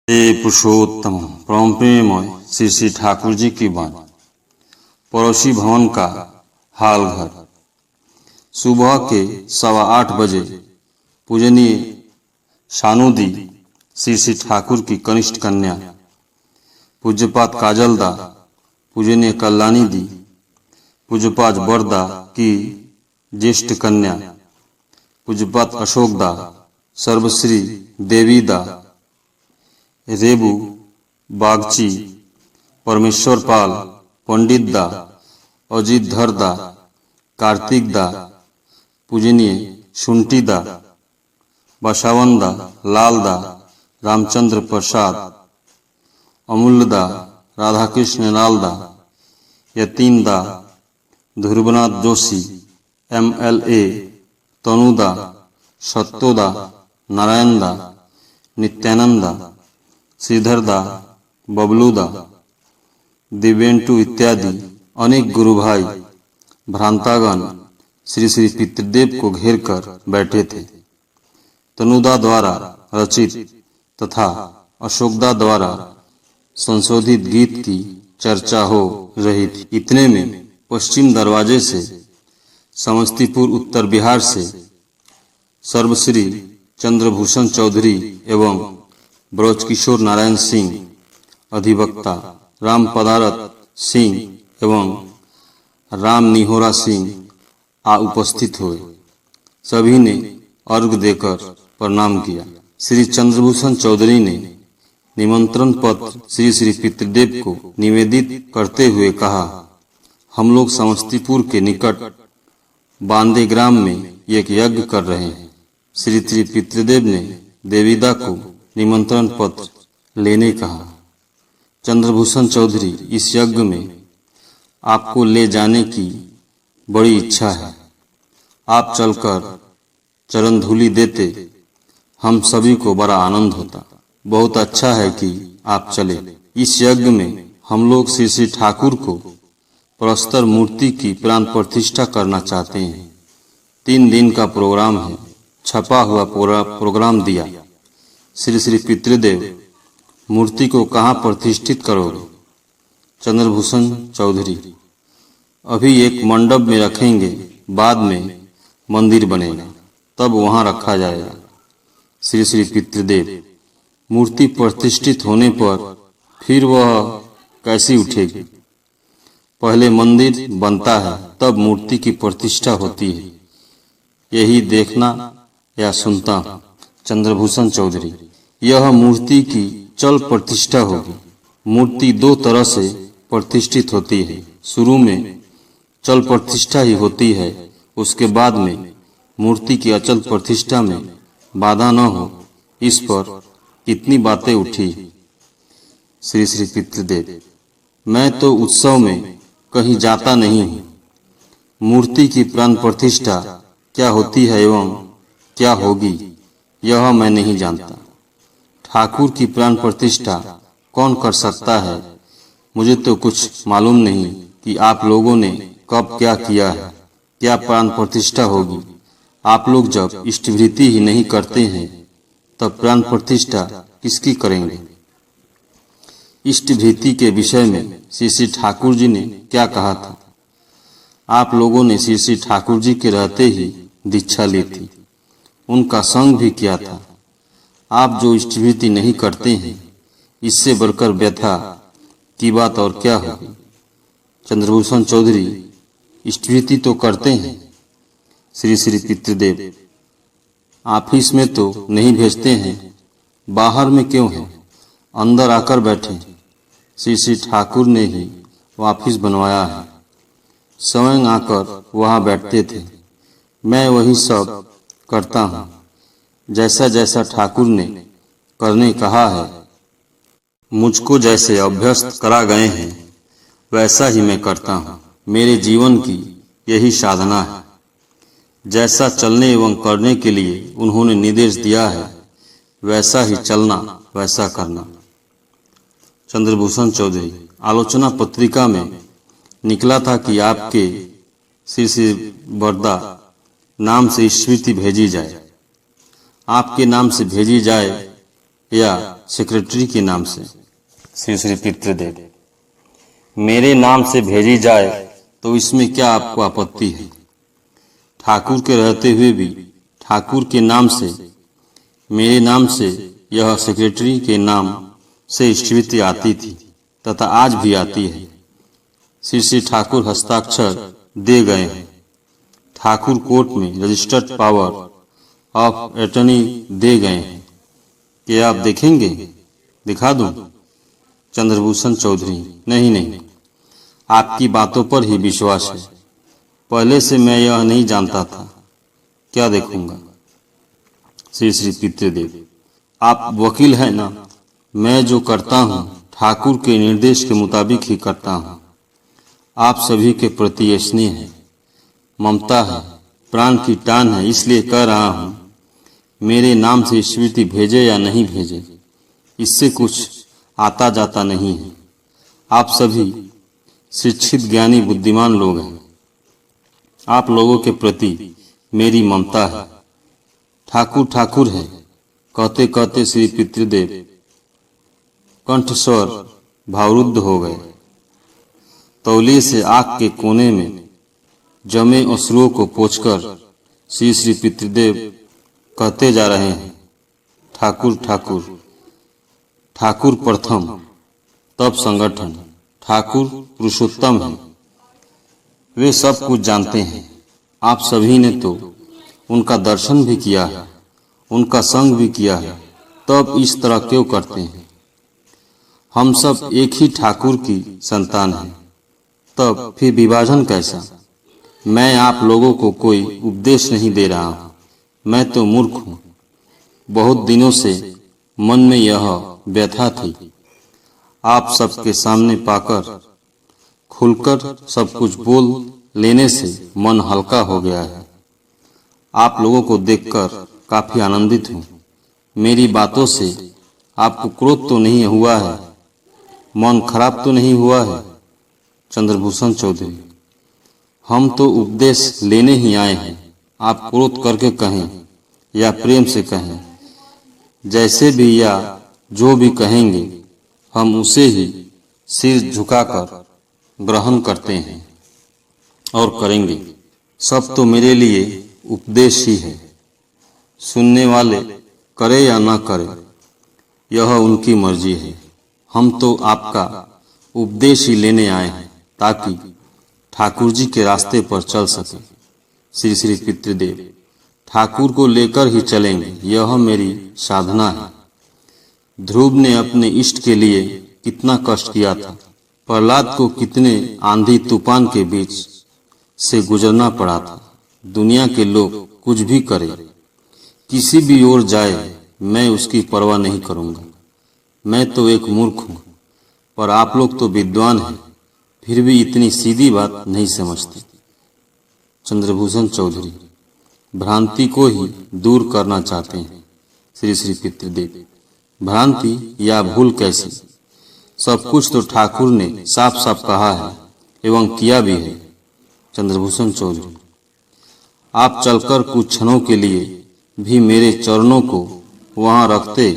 हे पुरुषोत्तम परम प्रेममय श्री श्री ठाकुर जी की वाणी। पड़ोसी भवन का हाल घर। सुबह के 8:15 बजे पूजनीय शानुदी श्री श्री ठाकुर की कनिष्ठ कन्या पूज्यपात काजलदा, पूजनीय कल्याणी दी, पूज्यपात बरदा की ज्येष्ठ कन्या पूज्यपात अशोकदा, सर्वश्री देवीदा, रेबू बागची, परमेश्वर पाल, पंडित दा, अजीत धर दा, कार्तिक दा, पूजनीय शुंटी दा, बसावन दा, लाल दा, रामचंद्र प्रसाद, अमूल्य दा, राधा कृष्ण लाल दा, यतीन दा, ध्रुवनाथ जोशी, MLA, तनु दा, सत्तो दा, नारायण दा, नित्यानंद दा, श्रीधर दा, बबलू दा, दिव्यंटू इत्यादि अनेक गुरु भाई भ्रांतागण श्री श्री पितृदेव को घेर कर बैठे थे। तनुदा द्वारा रचित तथा अशोकदा द्वारा संशोधित गीत की चर्चा हो रही थी। इतने में पश्चिम दरवाजे से समस्तीपुर उत्तर बिहार से सर्वश्री चंद्रभूषण चौधरी एवं ब्रजकिशोर नारायण सिंह, अधिवक्ता राम पदारथ सिंह एवं राम निहोरा सिंह उपस्थित हुए। सभी ने अर्घ देकर प्रणाम किया। श्री चंद्रभूषण चौधरी ने निमंत्रण पत्र श्री श्री पितृदेव को निवेदित करते हुए कहा, हम लोग समस्तीपुर के निकट बांदे ग्राम में एक यज्ञ कर रहे हैं। श्री श्री पितृदेव ने देवीदा को निमंत्रण पत्र लेने कहा। चंद्रभूषण चौधरी, इस यज्ञ में आपको ले जाने की बड़ी इच्छा है। आप चलकर चरण धूलि देते हम सभी को बड़ा आनंद होता। बहुत अच्छा है कि आप चले। इस यज्ञ में हम लोग श्री श्री ठाकुर को प्रस्तर मूर्ति की प्राण प्रतिष्ठा करना चाहते हैं। 3 दिन का प्रोग्राम है। छपा हुआ प्रोग्राम दिया। श्री श्री पितृदेव, मूर्ति को कहाँ प्रतिष्ठित करोगे? चंद्रभूषण चौधरी, अभी एक मंडप में रखेंगे, बाद में मंदिर बनेगा, तब वहाँ रखा जाएगा। श्री श्री पितृदेव, मूर्ति प्रतिष्ठित होने पर फिर वह कैसी उठेगी? पहले मंदिर बनता है, तब मूर्ति की प्रतिष्ठा होती है। यही देखना या सुनता हूँ। चंद्रभूषण चौधरी, यह मूर्ति की चल प्रतिष्ठा होगी। मूर्ति 2 तरह से प्रतिष्ठित होती है। शुरू में चल प्रतिष्ठा ही होती है, उसके बाद में मूर्ति की अचल प्रतिष्ठा में बाधा न हो, इस पर कितनी बातें उठी। श्री श्री पितृदेव, मैं तो उत्सव में कहीं जाता नहीं हूँ। मूर्ति की प्राण प्रतिष्ठा क्या होती है एवं क्या होगी, यह मैं नहीं जानता। ठाकुर की प्राण प्रतिष्ठा कौन कर सकता है? मुझे तो कुछ मालूम नहीं कि आप लोगों ने कब क्या किया है, क्या प्राण प्रतिष्ठा होगी। आप लोग जब इष्टभृति ही नहीं करते हैं, तब प्राण प्रतिष्ठा किसकी करेंगे? इष्टभृति के विषय में श्री श्री ठाकुर जी ने क्या कहा था? आप लोगों ने श्री श्री ठाकुर जी के रहते ही दीक्षा ली थी, उनका संग भी किया था। आप जो इष्टभृति नहीं करते हैं, इससे बढ़कर व्यथा की बात और क्या होगी? चंद्रभूषण चौधरी, इष्टभृति तो करते हैं। श्री श्री पितृदेव, ऑफिस में तो नहीं भेजते हैं, बाहर में क्यों है? अंदर आकर बैठे। श्री श्री ठाकुर ने ही ऑफिस बनवाया है, स्वयं आकर वहाँ बैठते थे। मैं वही सब करता हूँ, जैसा जैसा ठाकुर ने करने कहा है। मुझको जैसे अभ्यस्त करा गए हैं, वैसा ही मैं करता हूँ। मेरे जीवन की यही साधना है। जैसा चलने एवं करने के लिए उन्होंने निर्देश दिया है, वैसा ही चलना, वैसा करना। चंद्रभूषण चौधरी, आलोचना पत्रिका में निकला था कि आपके श्री श्री बरदा नाम से स्मृति भेजी जाए। आपके नाम से भेजी जाए या सेक्रेटरी के नाम से। श्री श्री पितृदेव, मेरे नाम से भेजी जाए तो इसमें क्या आपको आपत्ति है? ठाकुर के रहते हुए भी ठाकुर के नाम से, मेरे नाम से यह सेक्रेटरी के नाम से स्वीकृति आती थी तथा आज भी आती है। श्री श्री ठाकुर हस्ताक्षर दे गए हैं। ठाकुर कोर्ट में रजिस्टर्ड पावर ऑफ अटर्नी दे गए हैं। क्या आप देखेंगे? दिखा दूं? चंद्रभूषण चौधरी, नहीं, आपकी बातों पर ही विश्वास है। पहले से मैं यह नहीं जानता था। क्या देखूंगा? श्री श्री पितृदेव, आप वकील हैं ना? मैं जो करता हूँ ठाकुर के निर्देश के मुताबिक ही करता हूँ। आप सभी के प्रति स्नेह है, ममता है, प्राण की टान है, इसलिए कह रहा हूँ मेरे नाम से स्वीकृति भेजे या नहीं भेजे, इससे कुछ आता जाता नहीं है। आप सभी शिक्षित ज्ञानी बुद्धिमान लोग हैं। आप लोगों के प्रति मेरी ममता है। ठाकुर ठाकुर है कहते कहते श्री पितृदेव कंठस्वर भावरुद्ध हो गए। तौलिए से आँख के कोने में जमे अश्रुओं को पोंछकर श्री श्री पितृदेव कहते जा रहे हैं, ठाकुर ठाकुर, ठाकुर प्रथम तब संगठन, ठाकुर पुरुषोत्तम है। वे सब कुछ जानते हैं। आप सभी ने तो उनका दर्शन भी किया है, उनका संग भी किया है, तब इस तरह क्यों करते हैं? हम सब एक ही ठाकुर की संतान हैं, तब फिर विभाजन कैसा? मैं आप लोगों को कोई उपदेश नहीं दे रहा हूँ। मैं तो मूर्ख हूँ। बहुत दिनों से मन में यह व्यथा थी। आप सबके सामने पाकर खुलकर सब कुछ बोल लेने से मन हल्का हो गया है। आप लोगों को देखकर काफी आनंदित हूँ। मेरी बातों से आपको क्रोध तो नहीं हुआ है? मन खराब तो नहीं हुआ है? चंद्रभूषण चौधरी, हम तो उपदेश लेने ही आए हैं। आप क्रोध करके कहें या प्रेम से कहें, जैसे भी या जो भी कहेंगे हम उसे ही सिर झुकाकर ग्रहण करते हैं और करेंगे। सब तो मेरे लिए उपदेश ही है। सुनने वाले करे या ना करे यह उनकी मर्जी है। हम तो आपका उपदेश ही लेने आए हैं ताकि ठाकुर जी के रास्ते पर चल सके। श्री श्री पितृदेव, ठाकुर को लेकर ही चलेंगे, यह मेरी साधना है। ध्रुव ने अपने इष्ट के लिए कितना कष्ट किया था। प्रहलाद को कितने आंधी तूफान के बीच से गुजरना पड़ा था। दुनिया के लोग कुछ भी करें, किसी भी ओर जाए, मैं उसकी परवाह नहीं करूंगा। मैं तो एक मूर्ख हूँ, पर आप लोग तो विद्वान हैं, फिर भी इतनी सीधी बात नहीं समझते। चंद्रभूषण चौधरी, भ्रांति को ही दूर करना चाहते हैं। श्री श्री पितृदेव, भ्रांति या भूल कैसी? सब कुछ तो ठाकुर ने साफ साफ कहा है एवं किया भी है। चंद्रभूषण चौधरी, आप चलकर कुछ क्षणों के लिए भी मेरे चरणों को वहां रखते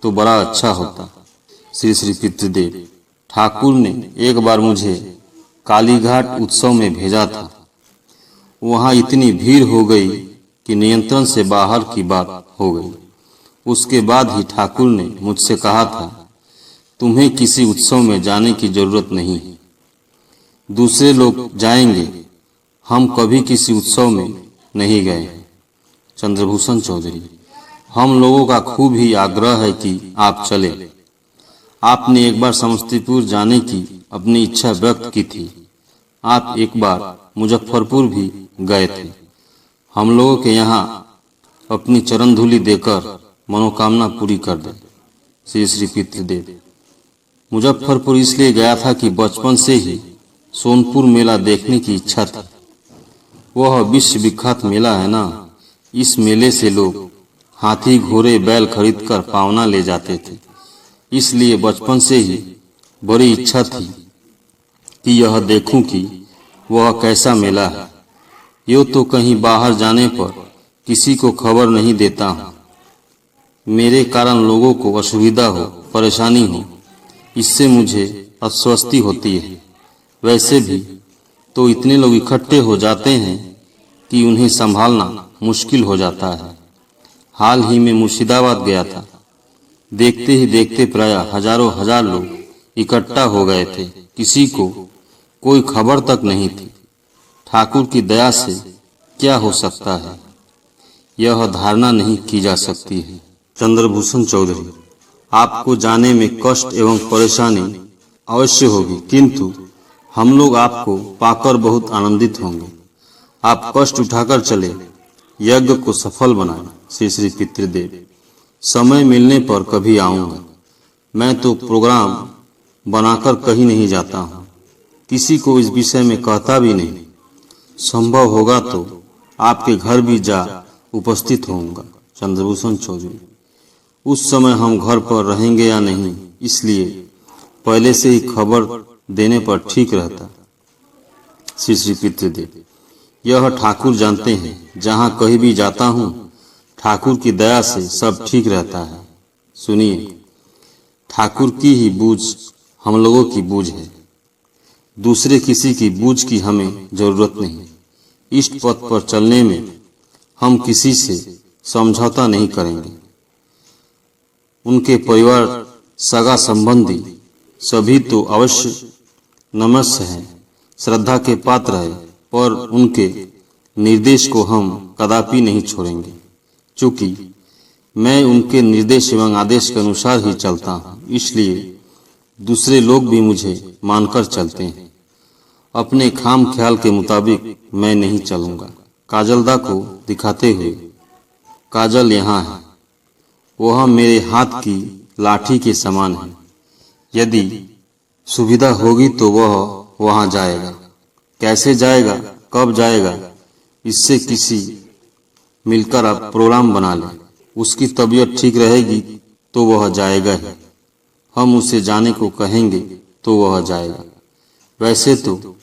तो बड़ा अच्छा होता। श्री श्री पितृदेव, ठाकुर ने एक बार मुझे कालीघाट उत्सव में भेजा था। वहां इतनी भीड़ हो गई कि नियंत्रण से बाहर की बात हो गई। उसके बाद ही ठाकुर ने मुझसे कहा था, तुम्हें किसी उत्सव में जाने की जरूरत नहीं है, दूसरे लोग जाएंगे, हम कभी किसी उत्सव में नहीं गए। चंद्रभूषण चौधरी, हम लोगों का खूब ही आग्रह है कि आप चले। आपने एक बार समस्तीपुर जाने की अपनी इच्छा व्यक्त की थी। आप एक बार मुजफ्फरपुर भी गए थे। हम लोगों के यहाँ अपनी चरण धूलि देकर मनोकामना पूरी कर दे। श्री श्री पितृदेव, मुजफ्फरपुर इसलिए गया था कि बचपन से ही सोनपुर मेला देखने की इच्छा थी। वह विश्व विख्यात मेला है ना। इस मेले से लोग हाथी घोड़े बैल खरीदकर पावना ले जाते थे। इसलिए बचपन से ही बड़ी इच्छा थी कि यह देखूं कि वह कैसा मेला है। यो तो कहीं बाहर जाने पर किसी को खबर नहीं देता हूँ। मेरे कारण लोगों को असुविधा हो, परेशानी हो, इससे मुझे अस्वस्थी होती है। वैसे भी तो इतने लोग इकट्ठे हो जाते हैं कि उन्हें संभालना मुश्किल हो जाता है। हाल ही में मुर्शिदाबाद गया था। देखते ही देखते प्राय हजारों हजार लोग इकट्ठा हो गए थे। किसी को कोई खबर तक नहीं थी। ठाकुर की दया से क्या हो सकता है, यह धारणा नहीं की जा सकती है। चंद्रभूषण चौधरी, आपको जाने में कष्ट एवं परेशानी अवश्य होगी, किंतु हम लोग आपको पाकर बहुत आनंदित होंगे। आप कष्ट उठाकर चले, यज्ञ को सफल बनाए। श्री श्री पितृदेव, समय मिलने पर कभी आऊंगा। मैं तो प्रोग्राम बनाकर कहीं नहीं जाता हूँ, किसी को इस विषय में कहता भी नहीं। संभव होगा तो आपके घर भी जा उपस्थित होऊंगा। चंद्रभूषण चौधरी, उस समय हम घर पर रहेंगे या नहीं, इसलिए पहले से ही खबर देने पर ठीक रहता। श्री श्री पितृदेव, यह ठाकुर जानते हैं, जहाँ कहीं भी जाता हूँ ठाकुर की दया से सब ठीक रहता है। सुनिए, ठाकुर की ही बूझ हम लोगों की बूझ है, दूसरे किसी की बूझ की हमें जरूरत नहीं। इष्ट पथ पर चलने में हम किसी से समझौता नहीं करेंगे। उनके परिवार, सगा संबंधी सभी तो अवश्य नमस्य हैं, श्रद्धा के पात्र है, पर उनके निर्देश को हम कदापि नहीं छोड़ेंगे। चूंकि मैं उनके निर्देश एवं आदेश के अनुसार ही चलता हूँ, इसलिए दूसरे लोग भी मुझे मानकर चलते हैं। अपने खाम ख्याल के मुताबिक मैं नहीं चलूंगा। काजलदा को दिखाते हुए, काजल यहाँ है, वह मेरे हाथ की लाठी के समान है। यदि सुविधा होगी तो वह वहां जाएगा। कैसे जाएगा, कब जाएगा, इससे किसी मिलकर आप प्रोग्राम बना लें। उसकी तबीयत ठीक रहेगी तो वह जाएगा ही। हम उसे जाने को कहेंगे तो वह जाएगा। वैसे तो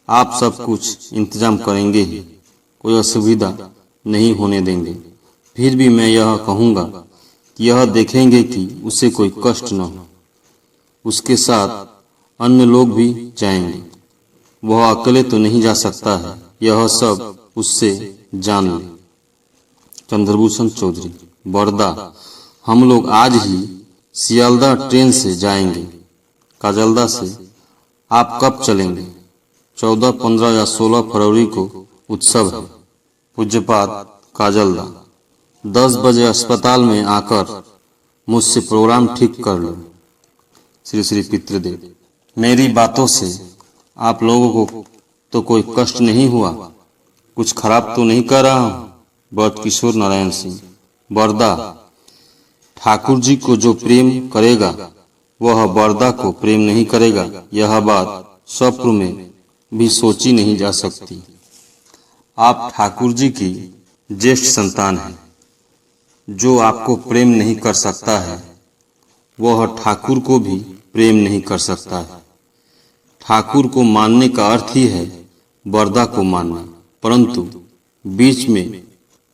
आप सब कुछ इंतजाम करेंगे ही, कोई असुविधा नहीं होने देंगे। फिर भी मैं यह कहूँगा कि यह देखेंगे कि उसे कोई कष्ट न हो। उसके साथ अन्य लोग भी जाएंगे, वह अकेले तो नहीं जा सकता है, यह सब उससे जान ले। चंद्रभूषण चौधरी, बड़दा, हम लोग आज ही सियालदा ट्रेन से जाएंगे। काजलदा से, आप कब चलेंगे? 14, 15 या 16 फरवरी को उत्सव है। पूज्यपाद काजलदा, 10 बजे अस्पताल में आकर मुझसे प्रोग्राम ठीक कर लो। श्री श्री पितृदेव, मेरी बातों से आप लोगों को तो कोई कष्ट नहीं हुआ? कुछ खराब तो नहीं कर रहा हूँ? बर्द किशोर नारायण सिंह, बरदा, ठाकुर जी को जो प्रेम करेगा वह बरदा को प्रेम नहीं करेगा, यह बात स्वप्न में भी सोची नहीं जा सकती। आप ठाकुर जी की ज्येष्ठ संतान हैं। जो आपको प्रेम नहीं कर सकता है वह ठाकुर को भी प्रेम नहीं कर सकता है। ठाकुर को मानने का अर्थ ही है बरदा को मानना, परंतु बीच में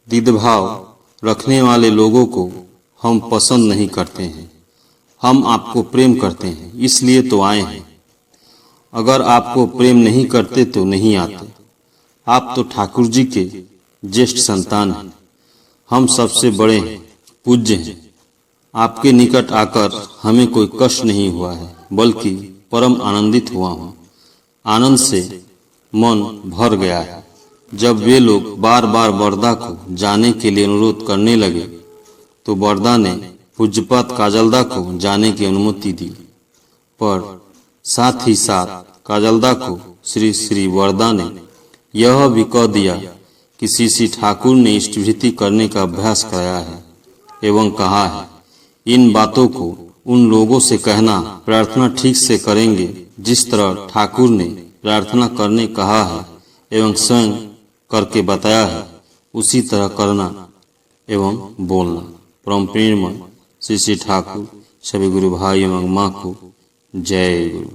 द्विधाभाव रखने वाले लोगों को हम पसंद नहीं करते हैं। हम आपको प्रेम करते हैं, इसलिए तो आए हैं। अगर आपको प्रेम नहीं करते तो नहीं आते। आप तो ठाकुर जी के ज्येष्ठ संतान हैं, हम सबसे बड़े हैं, पूज्य हैं। आपके निकट आकर हमें कोई कष्ट नहीं हुआ है, बल्कि परम आनंदित हुआ हूँ। आनंद से मन भर गया है। जब वे लोग बार बार बरदा को जाने के लिए अनुरोध करने लगे तो बरदा ने पूज्यपाद काजलदा को जाने की अनुमति दी, पर साथ ही साथ काजलदा को श्री श्री बरदा ने यह भी कह दिया कि श्री ठाकुर ने इष्टभृति करने का अभ्यास कराया है एवं कहा है, इन बातों को उन लोगों से कहना, प्रार्थना ठीक से करेंगे जिस तरह ठाकुर ने प्रार्थना करने कहा है एवं स्वयं करके बताया है, उसी तरह करना एवं बोलना। परम प्रेममय श्री श्री ठाकुर सभी गुरु भाई एवं माँ को जय गुरु।